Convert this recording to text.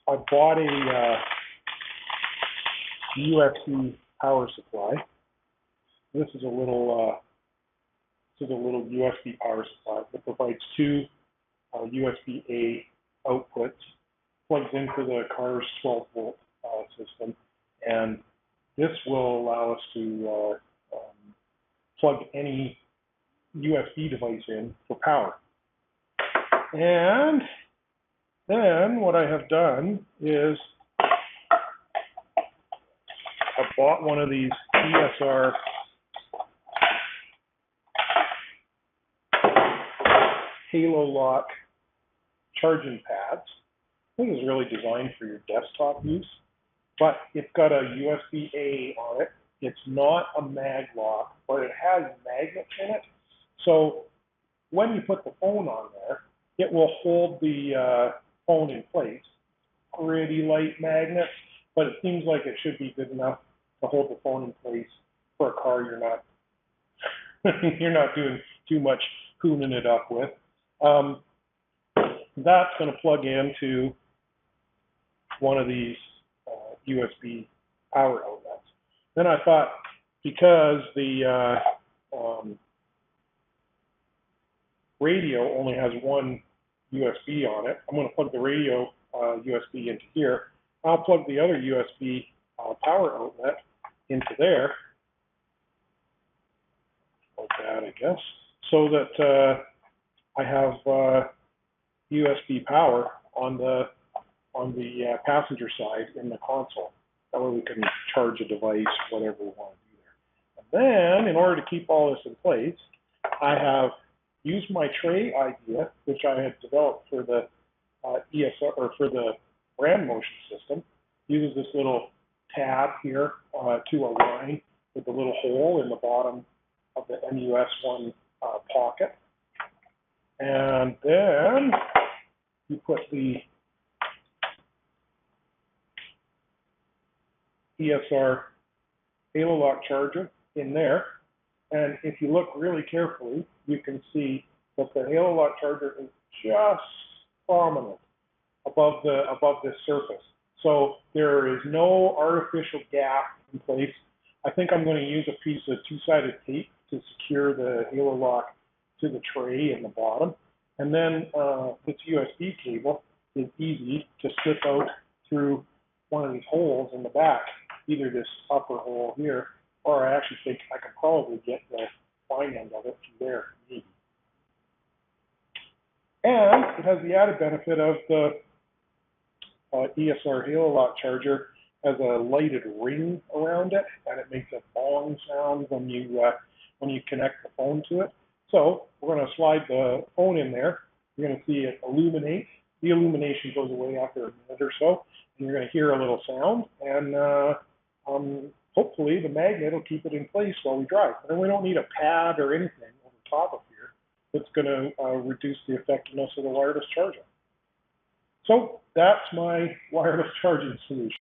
I bought a USB power supply. This is a little USB power supply that provides two USB-A outputs, plugs into the car's 12-volt system, and this will allow us to plug any USB device in for power. And then what I have done is I bought one of these ESR Halo Lock charging pads. This is really designed for your desktop use, but it's got a USB-A on it. It's not a mag lock, but it has magnets in it. So when you put the phone on there, it will hold the phone in place. Pretty light magnet, but it seems like it should be good enough to hold the phone in place for a car you're not you're not doing too much cooling it up with. That's going to plug into one of these USB power outlets. Then I thought, because the radio only has one USB on it, I'm going to plug the radio USB into here. I'll plug the other USB power outlet into there, like that, I guess, so that I have USB power on the passenger side in the console. That way we can charge a device, whatever we want to do there. And then, in order to keep all this in place, I have used my tray idea, which I had developed for the ESR, or for the brand motion system. Uses this little tab here to align with the little hole in the bottom of the MUS1 pocket. And then you put the ESR Halo Lock charger in there. And if you look really carefully, you can see that the Halo Lock charger is just prominent above this surface. So there is no artificial gap in place. I think I'm going to use a piece of two-sided tape to secure the Halo Lock to the tray in the bottom. And then this USB cable is easy to slip out through one of these holes in the back, either this upper hole here, or I actually think I could probably get the fine end of it through there, maybe. And it has the added benefit of the ESR Halo Lock charger has a lighted ring around it, and it makes a bong sound when you connect the phone to it. So we're going to slide the phone in there. You're going to see it illuminate. The illumination goes away after a minute or so, and you're going to hear a little sound, and hopefully the magnet will keep it in place while we drive. And we don't need a pad or anything over top of here that's going to reduce the effectiveness of the wireless charging. So that's my wireless charging solution.